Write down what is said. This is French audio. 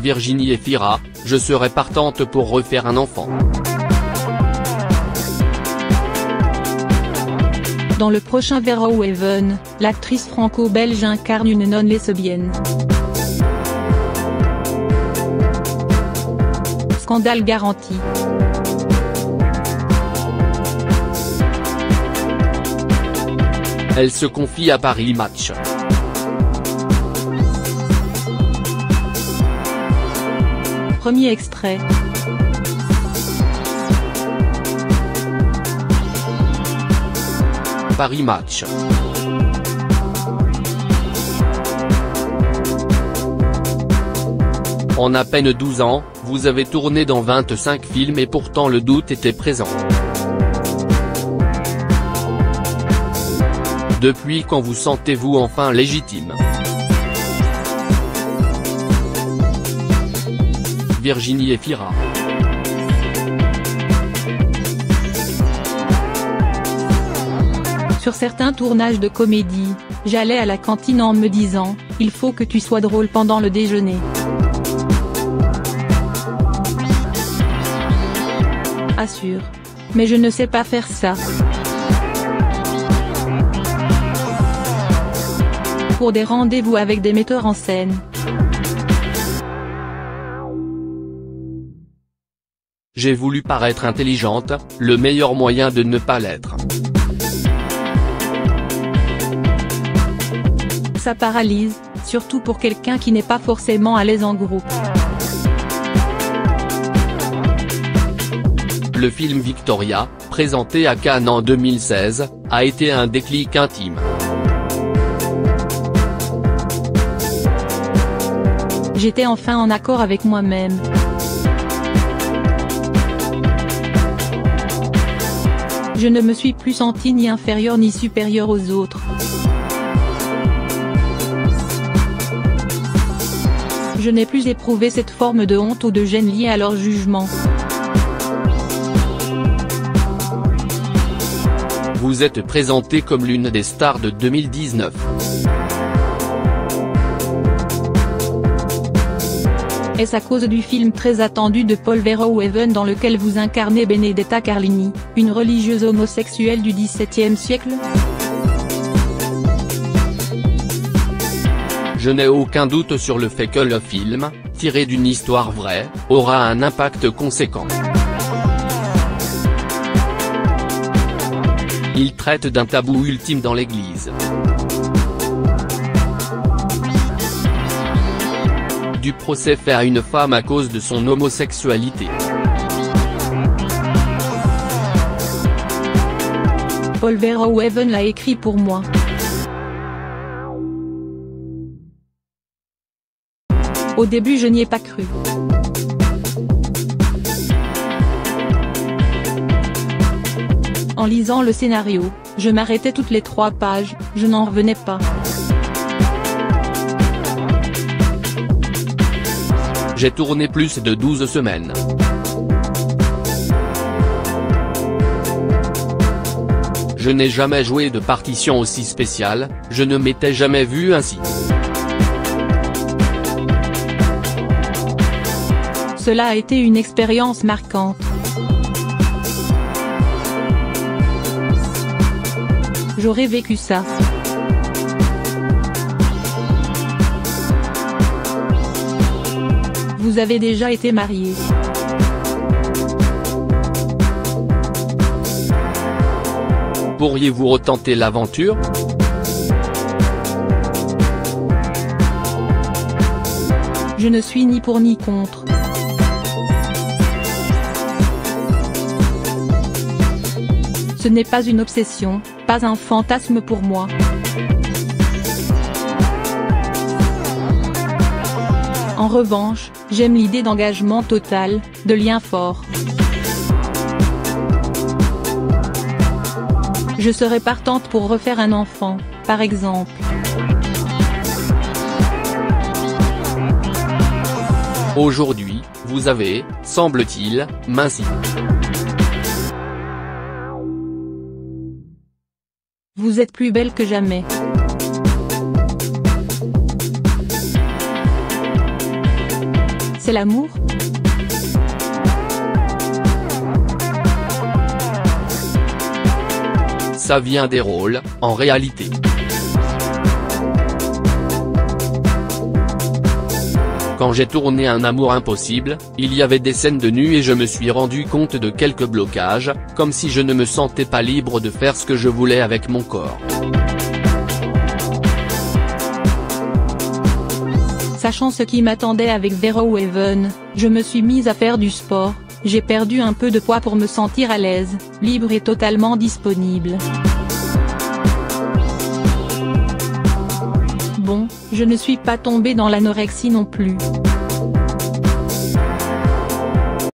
Virginie Efira, je serais partante pour refaire un enfant. Dans le prochain Verhoeven, l'actrice franco-belge incarne une nonne lesbienne. Scandale garanti. Elle se confie à Paris Match. Premier extrait. Paris Match. En à peine 12 ans, vous avez tourné dans 25 films et pourtant le doute était présent. Depuis quand vous sentez-vous enfin légitime? Virginie Efira. Sur certains tournages de comédie, j'allais à la cantine en me disant « Il faut que tu sois drôle pendant le déjeuner ». Assure. Mais je ne sais pas faire ça. Pour des rendez-vous avec des metteurs en scène. J'ai voulu paraître intelligente, le meilleur moyen de ne pas l'être. Ça paralyse, surtout pour quelqu'un qui n'est pas forcément à l'aise en groupe. Le film Victoria, présenté à Cannes en 2016, a été un déclic intime. J'étais enfin en accord avec moi-même. Je ne me suis plus sentie ni inférieure ni supérieure aux autres. Je n'ai plus éprouvé cette forme de honte ou de gêne liée à leur jugement. Vous êtes présentée comme l'une des stars de 2019. Est-ce à cause du film très attendu de Paul Verhoeven dans lequel vous incarnez Benedetta Carlini, une religieuse homosexuelle du XVIIe siècle? Je n'ai aucun doute sur le fait que le film, tiré d'une histoire vraie, aura un impact conséquent. Il traite d'un tabou ultime dans l'Église. Du procès fait à une femme à cause de son homosexualité. Paul Verhoeven l'a écrit pour moi. Au début je n'y ai pas cru. En lisant le scénario, je m'arrêtais toutes les 3 pages, je n'en revenais pas. J'ai tourné plus de 12 semaines. Je n'ai jamais joué de partition aussi spéciale, je ne m'étais jamais vu ainsi. Cela a été une expérience marquante. J'aurais vécu ça. Vous avez déjà été marié. Pourriez-vous retenter l'aventure? Je ne suis ni pour ni contre. Ce n'est pas une obsession, pas un fantasme pour moi. En revanche, j'aime l'idée d'engagement total, de lien fort. Je serais partante pour refaire un enfant, par exemple. Aujourd'hui, vous avez, semble-t-il, minci. Vous êtes plus belle que jamais. c'est l'amour? Ça vient des rôles, en réalité. Quand j'ai tourné Un amour impossible, il y avait des scènes de nu et je me suis rendu compte de quelques blocages, comme si je ne me sentais pas libre de faire ce que je voulais avec mon corps. Sachant ce qui m'attendait avec Vero ou Even, je me suis mise à faire du sport, j'ai perdu un peu de poids pour me sentir à l'aise, libre et totalement disponible. Bon, je ne suis pas tombée dans l'anorexie non plus.